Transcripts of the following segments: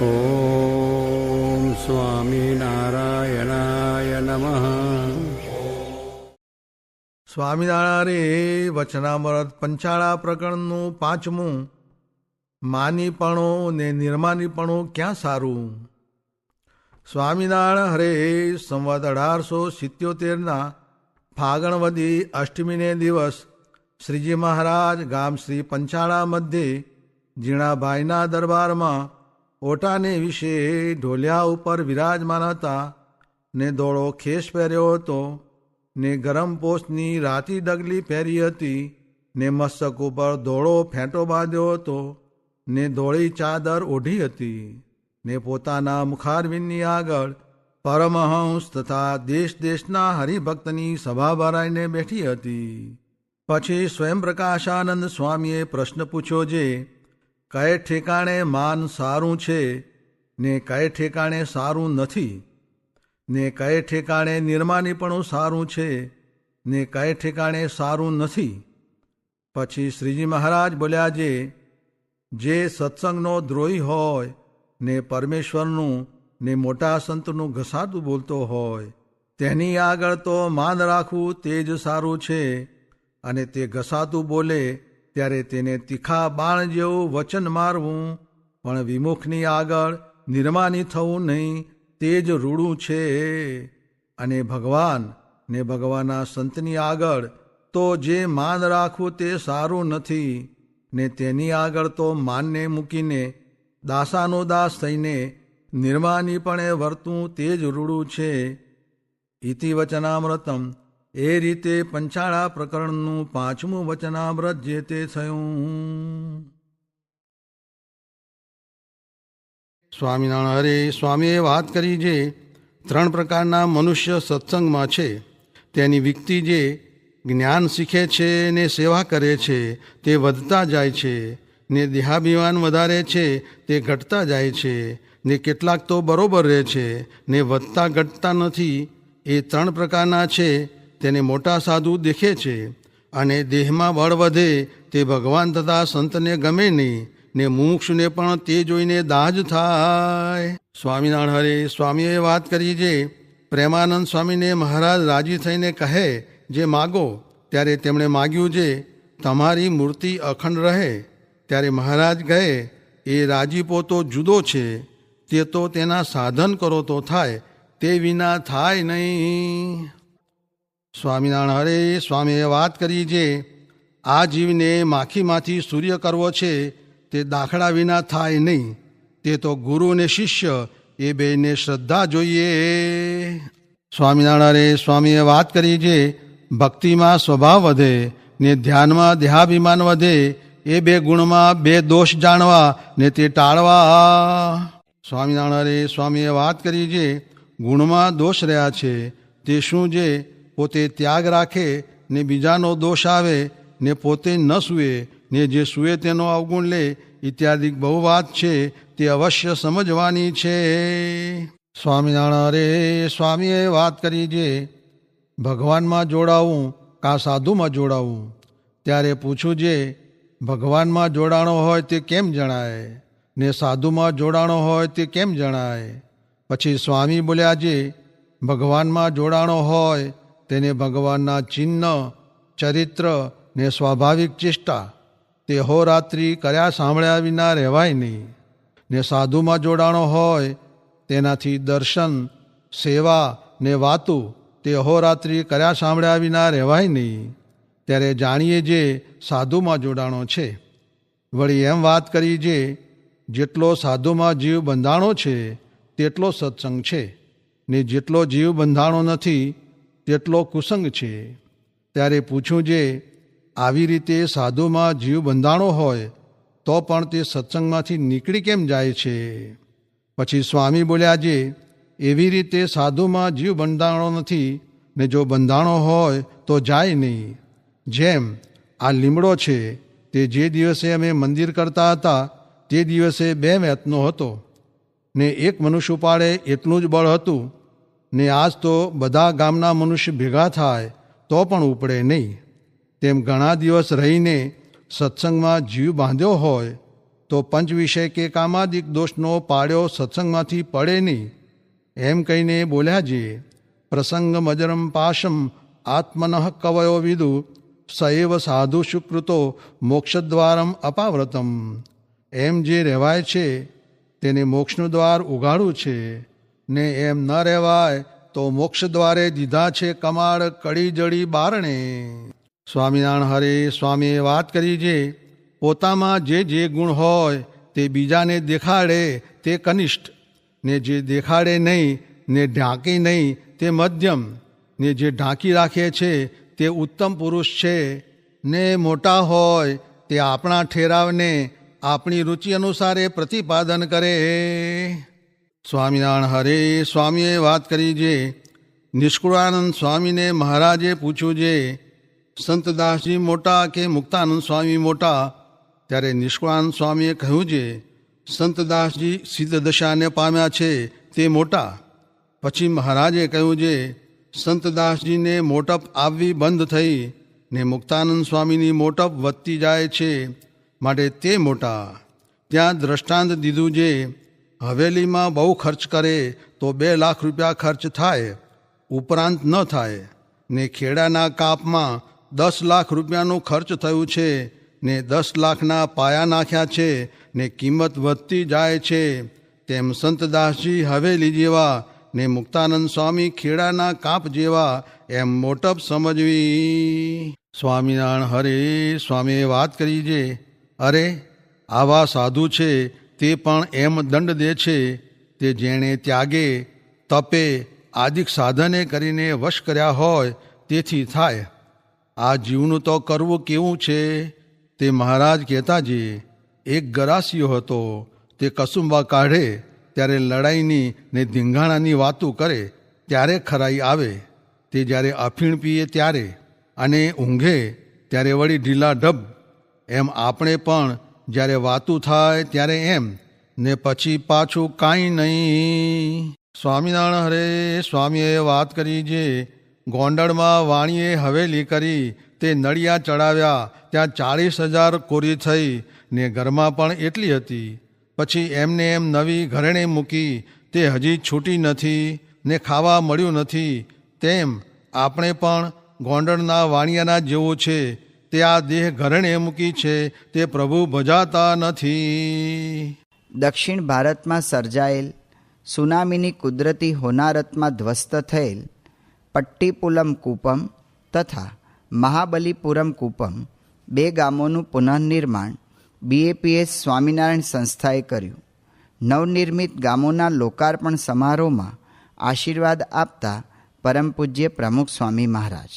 ઓમ સ્વામિનારાયણાય નમઃ. સ્વામિનારાયણ વચનામૃત પંચાળા પ્રકરણનું 5મું. માનીપણું ને નિર્માનીપણું ક્યાં સારું. સ્વામિનારાયણ હરે સંવત 1877 ફાગણવદી અષ્ટમીને દિવસ શ્રીજી મહારાજ ગામ શ્રી પંચાળા મધ્યે જીણાભાઈના દરબારમાં ઓટાને વિશે ઢોલિયા ઉપર વિરાજમાન હતા ને ધોળો ખેસ પહેર્યો હતો ને ગરમ પોષની રાતી ડગલી પહેરી હતી ને મસ્તક ઉપર ધોળો ફેંટો બાંધ્યો હતો ને ધોળી ચાદર ઓઢી હતી ને પોતાના મુખારવિંદની આગળ પરમહંસ તથા દેશ દેશના હરિભક્તની સભા ભરાઈને બેઠી હતી. પછી સ્વયં પ્રકાશાનંદ સ્વામીએ પ્રશ્ન પૂછ્યો જે કયે ઠેકાણે માન સારું છે ને કયે ઠેકાણે સારું નથી ને કયે ઠેકાણે નિર્માનીપણું સારું છે ને કયે ઠેકાણે સારું નથી. પછી શ્રીજી મહારાજ બોલ્યા જે સત્સંગનો દ્રોહી હોય ને પરમેશ્વરનું ને મોટા સંતનું ઘસાતું બોલતો હોય તેની આગળ તો માન રાખવું તે જ સારું છે, અને તે ઘસાતું બોલે ત્યારે તેને તીખા બાણ જેવું વચન મારવું, પણ વિમુખની આગળ નિર્માની થવું નહીં તે જ રૂડું છે. અને ભગવાન ને ભગવાનના સંતની આગળ તો જે માન રાખવું તે સારું નથી ને તેની આગળ તો માનને મૂકીને દાસાનો દાસ થઈને નિર્માનીપણે વર્તું તે જ રૂડું છે. ઇતિ વચનામૃતમ. એ રીતે પંચાળા પ્રકરણનું 5મું વચનામૃત જે તે થયું. સ્વામિનારાયણ હરે સ્વામીએ વાત કરી જે 3 પ્રકારના મનુષ્ય સત્સંગમાં છે તેની વિકતિ જે જ્ઞાન શીખે છે ને સેવા કરે છે તે વધતા જાય છે, ને દેહાભિમાન વધારે છે તે ઘટતા જાય છે, ને કેટલાક તો બરોબર રહે છે ને વધતા ઘટતા નથી. એ 3 પ્રકારના છે તેને મોટા સાધુ દેખે છે, અને દેહમાં બળ વધે તે ભગવાન તથા સંતને ગમે નહીં ને મુમુક્ષુને પણ તે જોઈને દાહ જ થાય. સ્વામિનારાયણ હરે સ્વામીએ વાત કરી જે પ્રેમાનંદ સ્વામીને મહારાજ રાજી થઈને કહે જે માગો, ત્યારે તેમણે માગ્યું જે તમારી મૂર્તિ અખંડ રહે. ત્યારે મહારાજ કહે એ રાજીપો તો જુદો છે, તે તો તેના સાધન કરો તો થાય, તે વિના થાય નહીં. સ્વામિનારાયણ હરે સ્વામીએ વાત કરી જે આ જીવને માખીમાંથી સૂર્ય કરવો છે તે દાખલા વિના થાય નહીં, તે તો ગુરુ ને શિષ્ય એ બેને શ્રદ્ધા જોઈએ. સ્વામિનારાયણ હરે સ્વામીએ વાત કરી જે ભક્તિમાં સ્વભાવ વધે ને ધ્યાનમાં દેહાભિમાન વધે, એ 2 ગુણમાં 2 દોષ જાણવા ને તે ટાળવા. સ્વામિનારાયણ હરે સ્વામીએ વાત કરી જે ગુણમાં દોષ રહ્યા છે તે શું જે પોતે ત્યાગ રાખે ને બીજાનો દોષ આવે ને પોતે ન સૂએ ને જે સૂએ તેનો અવગુણ લે ઇત્યાદિ બહુ વાત છે તે અવશ્ય સમજવાની છે. સ્વામિનારાયણ હરે સ્વામીએ વાત કરી જે ભગવાનમાં જોડાવું કા સાધુમાં જોડાવું. ત્યારે પૂછું જે ભગવાનમાં જોડાણો હોય તે કેમ જણાય ને સાધુમાં જોડાણો હોય તે કેમ જણાય. પછી સ્વામી બોલ્યા જે ભગવાનમાં જોડાણો હોય તેને ભગવાનના ચિહ્ન, ચરિત્ર ને સ્વાભાવિક ચેષ્ટા તે હોરાત્રિ કર્યા સાંભળ્યા વિના રહેવાય નહીં. ને સાધુમાં જોડાણો હોય તેનાથી દર્શન, સેવા ને વાતું તે હોરાત્રિ કર્યા સાંભળ્યા વિના રહેવાય નહીં. ત્યારે જાણીએ જે સાધુમાં જોડાણો છે. વળી એમ વાત કરી જે જેટલો સાધુમાં જીવ બંધાણો છે તેટલો સત્સંગ છે, ને જેટલો જીવ બંધાણો નથી તેટલો કુસંગ છે. ત્યારે પૂછું જે આવી રીતે સાધુમાં જીવ બંધાણો હોય તો પણ તે સત્સંગમાંથી નીકળી કેમ જાય છે. પછી સ્વામી બોલ્યા જે એવી રીતે સાધુમાં જીવ બંધાણો નથી ને જો બંધાણો હોય તો જાય નહીં. જેમ આ લીમડો છે તે જે દિવસે અમે મંદિર કરતા હતા તે દિવસે 2 મેતનો હતો ને 1 મનુષ્ય ઉપાડે એટલું જ બળ હતું, ને આજ તો બધા ગામના મનુષ્ય ભેગા થાય તો પણ ઉપડે નહીં. તેમ ઘણા દિવસ રહીને સત્સંગમાં જીવ બાંધ્યો હોય તો પંચ વિષય કે કામાદિક દોષનો પાડ્યો સત્સંગમાંથી પડે નહીં. એમ કહીને બોલ્યા જે પ્રસંગ મજરમ પાશમ આત્મનઃ કવયો વિદુ સૈવ સાધુ સુકૃતો મોક્ષદ્વારમ અપાવ્રતમ. એમ જે રહેવાય છે તેને મોક્ષનું દ્વાર ઉઘાડું છે, ને એમ ન રહેવાય તો મોક્ષ દ્વારે દીધા છે કમાડ કડી જડી બારણે. સ્વામિનારાયણ હરે સ્વામીએ વાત કરી છે પોતામાં જે ગુણ હોય તે બીજાને દેખાડે તે કનિષ્ઠ, ને જે દેખાડે નહીં ને ઢાંકી નહીં તે મધ્યમ, ને જે ઢાંકી રાખે છે તે ઉત્તમ પુરુષ છે, ને મોટા હોય તે આપણા ઠેરાવને આપણી રુચિ અનુસારે પ્રતિપાદન કરે. સ્વામિનારાયણ હરે સ્વામીએ વાત કરી છે નિષ્કુળાનંદ સ્વામીને મહારાજે પૂછ્યું છે સંતદાસજી મોટા કે મુક્તાનંદ સ્વામી મોટા? ત્યારે નિષ્કુળાનંદ સ્વામીએ કહ્યું છે સંતદાસજી સિદ્ધ દશાને પામ્યા છે તે મોટા. પછી મહારાજે કહ્યું છે સંતદાસજીને મોટપ આવવી બંધ થઈ ને મુક્તાનંદ સ્વામીની મોટપ વધતી જાય છે, માટે તે મોટા. ત્યાં દ્રષ્ટાંત દીધું છે હવેલીમાં બહુ ખર્ચ કરે તો 2 લાખ રૂપિયા ખર્ચ થાય, ઉપરાંત ન થાય, ને ખેડાના કાપમાં 10 લાખ રૂપિયાનું ખર્ચ થયું છે, ને 10 લાખના પાયા નાખ્યા છે, ને કિંમત વધતી જાય છે. તેમ સંતદાસજી હવેલી જેવા ને મુક્તાનંદ સ્વામી ખેડાના કાપ જેવા એમ મોટપ સમજવી. સ્વામિનારાયણ હરે સ્વામીએ વાત કરી છે અરે આવા સાધુ છે તે પણ એમ દંડ દે છે તે જેણે ત્યાગે તપે આદિક સાધને કરીને વશ કર્યા હોય તેથી થાય. આ જીવનું તો કરવું કેવું છે તે મહારાજ કહેતા જે એક ગરાસિયો હતો તે કસુંબા કાઢે ત્યારે લડાઈની ને ધીંગાણાની વાતું કરે ત્યારે ખરાઈ આવે, તે જ્યારે અફીણ પીએ ત્યારે અને ઊંઘે ત્યારે વળી ઢીલા ઢબ. એમ આપણે પણ જ્યારે વાતું થાય ત્યારે એમ ને પછી પાછું કાંઈ નહીં. સ્વામિનારાયણ હરે સ્વામીએ વાત કરી છે ગોંડલમાં વાણીએ હવેલી કરી તે નળિયા ચડાવ્યા ત્યાં 40,000 કોરી થઈ ને ઘરમાં પણ એટલી હતી. પછી એમને એમ નવી ઘરેણે મૂકી તે હજી છૂટી નથી ને ખાવા મળ્યું નથી. તેમ આપણે પણ ગોંડલના વાણિયાના જેવું છે તે આ દેહ ઘરેણે મૂકી છે તે પ્રભુ ભજાતા નથી. દક્ષિણ ભારતમાં સર્જાયેલ સુનામીની કુદરતી હોનારતમાં ધ્વસ્ત થયેલ પટ્ટીપુલમ કૂપમ તથા મહાબલીપુરમ કૂપમ 2 ગામોનું પુનઃનિર્માણ BAPS સ્વામિનારાયણ સંસ્થાએ કર્યું. નવનિર્મિત ગામોના લોકાર્પણ સમારોહમાં આશીર્વાદ આપતા પરમ પૂજ્ય પ્રમુખ સ્વામી મહારાજ.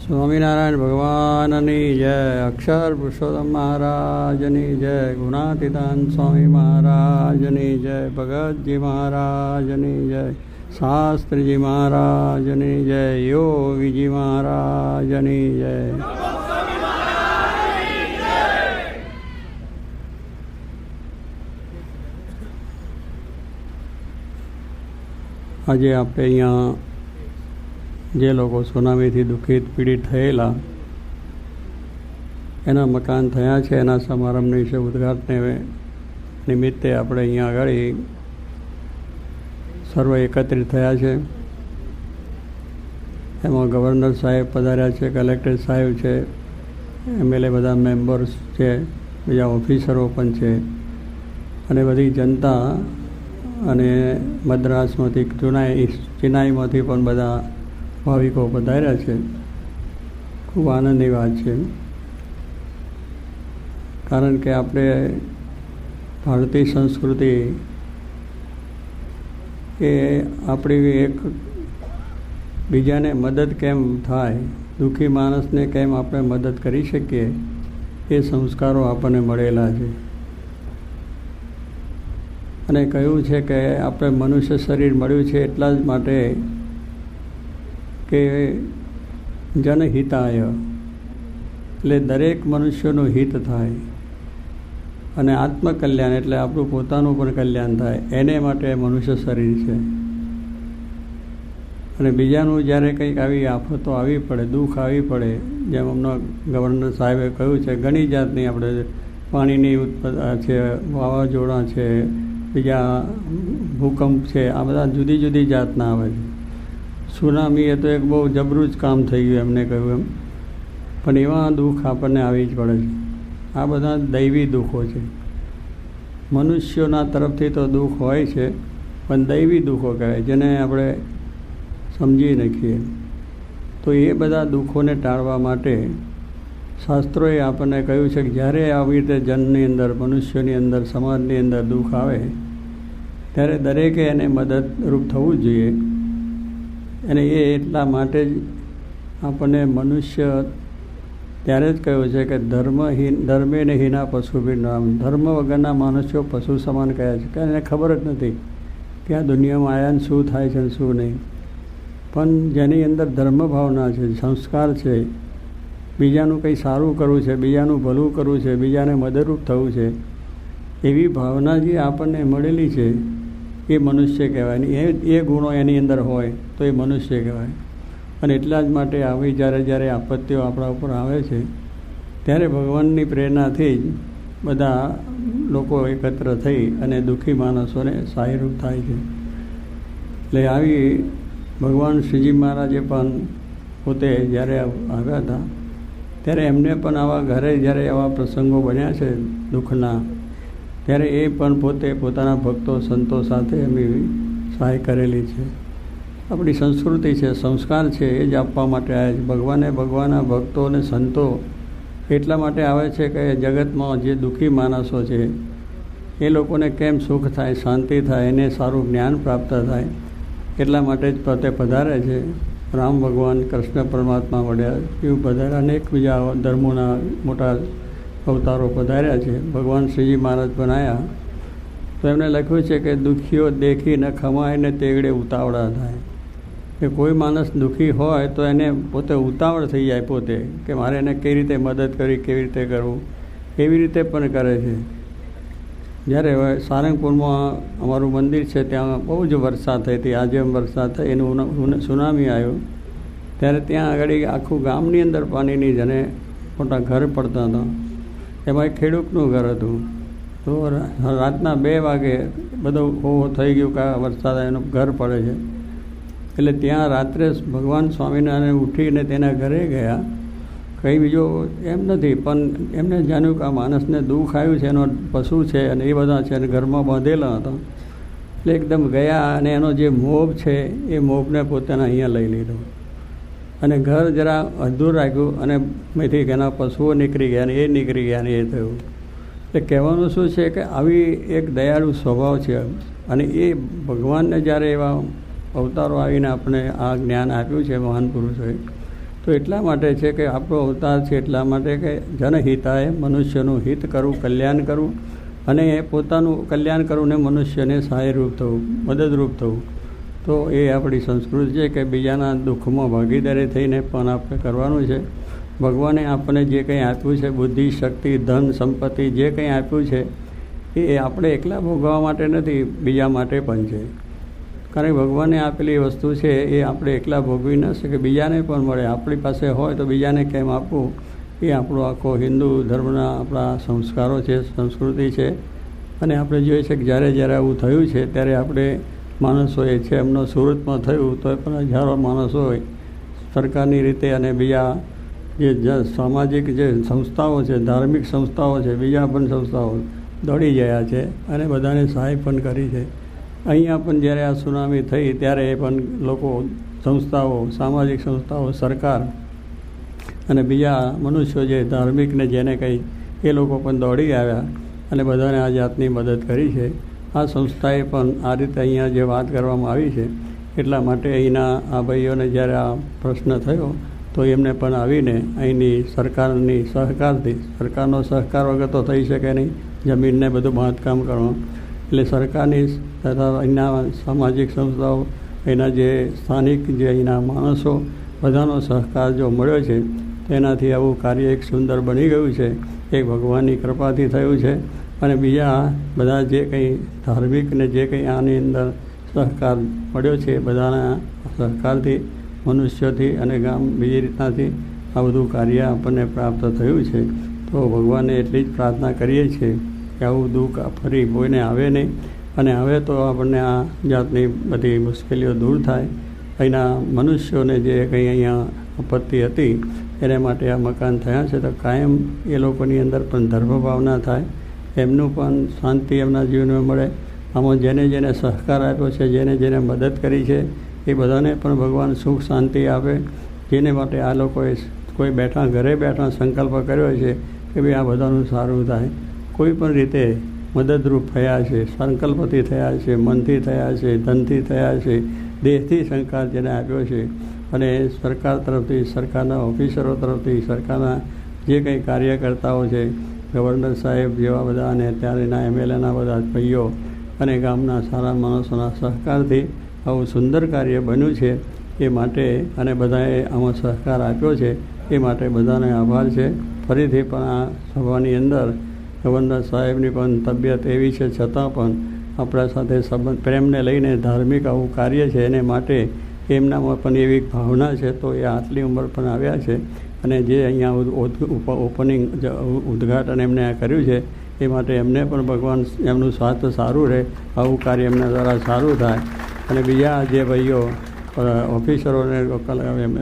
સ્વામિનારાયણ ભગવાનની જય, અક્ષર પુરુષોત્તમ મહારાજની જય, ગુણાતીતાન સ્વામી મહારાજની જય, ભગતજી મહારાજની જય, શાસ્ત્રીજી મહારાજની જય, યોગીજી મહારાજની જય. આજે આપણે અહીંયા જે લોકો સુનામીથી દુઃખિત પીડિત થયેલા એના મકાન થયા છે એના સમારંભની વિશે ઉદ્ઘાટન નિમિત્તે આપણે અહીંયા આગળ સર્વ એકત્રિત થયા છે. એમાં ગવર્નર સાહેબ પધાર્યા છે, કલેક્ટર સાહેબ છે, MLA બધા મેમ્બર્સ છે, બીજા ઓફિસરો પણ છે અને બધી જનતા અને મદ્રાસમાંથી ચેન્નાઈમાંથી પણ બધા ભાવિકો પધાર્યા છે. ખૂબ આનંદની વાત છે, કારણ કે આપણે ભારતીય સંસ્કૃતિ એ આપણી એક બીજાને મદદ કેમ થાય, દુઃખી માણસને કેમ આપણે મદદ કરી શકીએ એ સંસ્કારો આપણને મળેલા છે. અને કહ્યું છે કે આપણે મનુષ્ય શરીર મળ્યું છે એટલા જ માટે કે જનહિતાય, એટલે દરેક મનુષ્યનું હિત થાય અને આત્મકલ્યાણ એટલે આપણું પોતાનું પણ કલ્યાણ થાય એને માટે મનુષ્ય શરીર છે. અને બીજાનું જ્યારે કંઈક આવી આફતો આવી પડે, દુઃખ આવી પડે, જેમ હમણાં ગવર્નર સાહેબે કહ્યું છે ઘણી જાતની આપણે પાણીની ઉત્પત્તિ છે, વાવાઝોડા છે, બીજા ભૂકંપ છે, આ બધા જુદી જુદી જાતના આવે છે. સુનામી એ તો એક બહુ જબરું જ કામ થઈ ગયું એમને કહ્યું એમ, પણ એવા દુઃખ આપણને આવી જ પડે છે. આ બધા દૈવી દુઃખો છે. મનુષ્યોના તરફથી તો દુઃખ હોય છે, પણ દૈવી દુઃખો કહેવાય, જેને આપણે સમજી નાખીએ. તો એ બધા દુઃખોને ટાળવા માટે શાસ્ત્રોએ આપણને કહ્યું છે કે જ્યારે આવી રીતે જનની અંદર, મનુષ્યોની અંદર, સમાજની અંદર દુઃખ આવે ત્યારે દરેકે એને મદદરૂપ થવું જ જોઈએ. અને એ એટલા માટે જ આપણને મનુષ્ય ત્યારે જ કહ્યું છે કે ધર્મેને હીના પશુભી નામ, ધર્મ વગરના મનુષ્યો પશુ સમાન કહ્યા છે. કારણ એને ખબર જ નથી કે આ દુનિયામાં આયા ને શું થાય છે ને શું નહીં. પણ જેની અંદર ધર્મ ભાવના છે, સંસ્કાર છે, બીજાનું કંઈ સારું કરવું છે, બીજાનું ભલું કરવું છે, બીજાને મદદરૂપ થવું છે, એવી ભાવના જે આપણને મળેલી છે એ મનુષ્ય કહેવાય. એ ગુણો એની અંદર હોય તો એ મનુષ્ય કહેવાય. અને એટલા જ માટે આવી જ્યારે આપત્તિઓ આપણા ઉપર આવે છે ત્યારે ભગવાનની પ્રેરણાથી જ બધા લોકો એકત્ર થઈ અને દુઃખી માણસોને સહાયરૂપ થાય છે. એટલે આવી ભગવાન શ્રીજી મહારાજે પણ પોતે જ્યારે આવ્યા હતા ત્યારે એમને પણ આવા ઘરે જ્યારે આવા પ્રસંગો બન્યા છે દુઃખના, ત્યારે એ પણ પોતે પોતાના ભક્તો સંતો સાથે એમની સહાય કરેલી છે. આપણી સંસ્કૃતિ છે, સંસ્કાર છે, એ જ આપવા માટે આવ્યા છે. ભગવાનના ભક્તો અને સંતો એટલા માટે આવે છે કે જગતમાં જે દુઃખી માણસો છે એ લોકોને કેમ સુખ થાય, શાંતિ થાય, એને સારું જ્ઞાન પ્રાપ્ત થાય, એટલા માટે જ પોતે પધારે છે. રામ ભગવાન, કૃષ્ણ પરમાત્મા વડ્યા, એવું પધાર્યા, અનેક બીજા ધર્મોના મોટા અવતારો પધાર્યા છે. ભગવાન શ્રીજી મહારાજ બનાવ્યા તો એમને લખ્યું છે કે દુઃખીઓ દેખી ન ખમાય ને તેગડે ઉતાવળા થાય. કે કોઈ માણસ દુઃખી હોય તો એને પોતે ઉતાવળ થઈ જાય પોતે, કે મારે એને કેવી રીતે મદદ કરવી, કેવી રીતે કરવું, એવી રીતે પણ કરે છે. જ્યારે સારંગપુરમાં અમારું મંદિર છે ત્યાં બહુ જ વરસાદ થઈ હતી, આજે વરસાદ થઈ, એનું સુનામી આવ્યું ત્યારે ત્યાં આગળ આખું ગામની અંદર પાણીની જને મોટા ઘર પડતા હતા. એમાં એક ખેડૂતનું ઘર હતું. તો રાતના 2 વાગે બધું થઈ ગયું કે વરસાદ એનું ઘર પડે છે. એટલે ત્યાં રાત્રે ભગવાન સ્વામિનારાયણ ઉઠીને તેના ઘરે ગયા. કંઈ બીજો એમ નથી, પણ એમને જાણ્યું કે આ માણસને દુઃખ આવ્યું છે, એનો પશુ છે અને એ બધા છે અને ઘરમાં બાંધેલા હતા. એટલે એકદમ ગયા અને એનો જે મોભ છે એ મોભને પોતાના અહીંયા લઈ લીધો અને ઘર જરા અધૂર રાખ્યું અને મેથી એના પશુઓ નીકળી ગયા અને એ નીકળી ગયા અને એ થયું. એટલે કહેવાનું શું છે કે આવી એક દયાળુ સ્વભાવ છે. અને એ ભગવાનને જ્યારે એવા અવતારો આવીને આપણે આ જ્ઞાન આપ્યું છે મહાન પુરુષોએ, તો એટલા માટે છે કે આપણો અવતાર છે એટલા માટે કે જનહિતાય, મનુષ્યનું હિત કરવું, કલ્યાણ કરવું અને પોતાનું કલ્યાણ કરવું ને મનુષ્યને સહાયરૂપ થવું, મદદરૂપ થવું. તો એ આપણી સંસ્કૃતિ છે કે બીજાના દુઃખમાં ભાગીદારી થઈને પણ આપણે કરવાનું છે. ભગવાને આપણને જે કંઈ આપ્યું છે, બુદ્ધિ, શક્તિ, ધન, સંપત્તિ જે કંઈ આપ્યું છે એ આપણે એકલા ભોગવવા માટે નથી, બીજા માટે પણ છે. કારણ કે ભગવાને આપેલી વસ્તુ છે એ આપણે એકલા ભોગવી ન શકે, બીજાને પણ મળે. આપણી પાસે હોય તો બીજાને કેમ આપવું, એ આપણો આખો હિન્દુ ધર્મના આપણા સંસ્કારો છે, સંસ્કૃતિ છે. અને આપણે જોઈએ છે કે જ્યારે આવું થયું છે ત્યારે આપણે માણસોએ છે, એમનો સુરતમાં થયું તો પણ હજારો માણસો હોય સરકારની રીતે અને બીજા જે સામાજિક જે સંસ્થાઓ છે, ધાર્મિક સંસ્થાઓ છે, બીજા પણ સંસ્થાઓ દોડી ગયા છે અને બધાને સહાય પણ કરી છે. અહીંયા પણ જ્યારે આ સુનામી થઈ ત્યારે પણ લોકો, સંસ્થાઓ, સામાજિક સંસ્થાઓ, સરકાર અને બીજા મનુષ્યો જે ધાર્મિકને જેને કંઈ એ લોકો પણ દોડી આવ્યા અને બધાને આ જાતની મદદ કરી છે. આ સંસ્થાએ પણ આ રીતે અહીંયા જે વાત કરવામાં આવી છે એટલા માટે અહીંના આ ભાઈઓને જ્યારે આ પ્રશ્ન થયો તો એમને પણ આવીને અહીંની સરકારની સહકારથી, સરકારનો સહકાર વગર તો થઈ શકે નહીં, જમીનને બધું બાંધકામ કરવાનું, એટલે સરકારની તથા અહીંના સામાજિક સંસ્થાઓ, અહીંના જે સ્થાનિક જે અહીંના માણસો બધાનો સહકાર જો મળ્યો છે તેનાથી આવું કાર્ય એક સુંદર બની ગયું છે. એક ભગવાનની કૃપાથી થયું છે. અને બીજા બધા જે કંઈ ધાર્મિક ને જે કંઈ આની અંદર સહકાર મળ્યો છે બધાના સહકારથી, મનુષ્યોથી અને ગામ બીજી રીતનાથી આ બધું કાર્ય આપણને પ્રાપ્ત થયું છે. તો તો ભગવાનને એટલી જ પ્રાર્થના કરીએ છીએ કે આવું દુઃખ ફરી કોઈને આવે નહીં, અને હવે તો આપણને આ જાતની બધી મુશ્કેલીઓ દૂર થાય. અહીંના મનુષ્યોને જે કંઈ અહીંયા આપત્તિ હતી એને માટે આ મકાન થયા છે, તો કાયમ એ લોકોની અંદર પણ ધર્મભાવના થાય, એમનું પણ શાંતિ એમના જીવનમાં મળે. આમાં જેને જેને સહકાર આપ્યો છે, જેને જેને મદદ કરી છે, એ બધાને પણ ભગવાન સુખ શાંતિ આપે. જેને માટે આ લોકોએ કોઈ બેઠા ઘરે બેઠા સંકલ્પ કર્યો છે કે ભાઈ આ બધાનું સારું થાય, કોઈ પણ રીતે મદદરૂપ થયા છે, સંકલ્પથી થયા છે, મનથી થયા છે, ધનથી થયા છે, દેહથી સંસ્કાર જેને આપ્યો છે, અને સરકાર તરફથી, સરકારના ઓફિસરો તરફથી, સરકારના જે કંઈ કાર્યકર્તાઓ છે, ગવર્નર સાહેબ જેવા બધા, અને ત્યારેના એમએલએના બધા ભાઈઓ અને ગામના સારા માણસોના સહકારથી આવું સુંદર કાર્ય બન્યું છે. એ માટે અને બધાએ આમાં સહકાર આપ્યો છે, એ માટે બધાને આભાર છે. ફરીથી પણ આ સભાની અંદર ગવર્નર સાહેબની પણ તબિયત એવી છે, છતાં પણ આપણા સાથે સંબંધ પ્રેમને લઈને ધાર્મિક આવું કાર્ય છે, એને માટે એમનામાં પણ એવી ભાવના છે, તો એ આટલી ઉંમર પણ આવ્યા છે. અને જે અહીંયા ઓપનિંગ ઉદ્ઘાટન એમને કર્યું છે, એ માટે એમને પણ ભગવાન એમનું સ્વાસ્થ્ય સારું રહે, આવું કાર્ય એમના દ્વારા સારું થાય. અને બીજા જે ભાઈઓ ઓફિસરોને,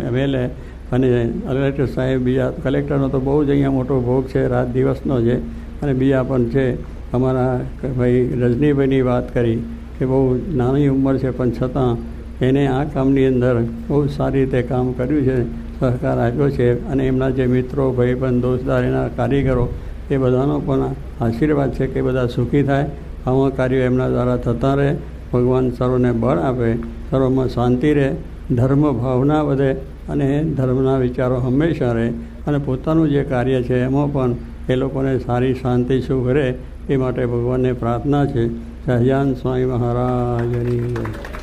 એમએલએ અને કલેક્ટર સાહેબ, બીજા કલેક્ટરનો તો બહુ જ અહીંયા મોટો ભોગ છે, રાત દિવસનો છે. અને બીજા પણ છે, અમારા ભાઈ રજનીભાઈની વાત કરી કે બહુ નાની ઉંમર છે, પણ છતાં એને આ કામની અંદર બહુ સારી રીતે કામ કર્યું છે, સહકાર આપ્યો છે. અને એમના જે મિત્રો, ભાઈબંધ, દોસ્તદાર, એના કારીગરો, એ બધાનો પણ આશીર્વાદ છે કે બધા સુખી થાય, આવા કાર્યો એમના દ્વારા થતા રહે. ભગવાન સર્વને બળ આપે, સર્વમાં શાંતિ રહે, ધર્મ ભાવના વધે, અને ધર્મના વિચારો હંમેશા રહે, અને પોતાનું જે કાર્ય છે એમાં પણ એ લોકોને સારી શાંતિ સુખ રહે, એ માટે ભગવાનને પ્રાર્થના છે. સહજાન સ્વામી મહારાજની જય.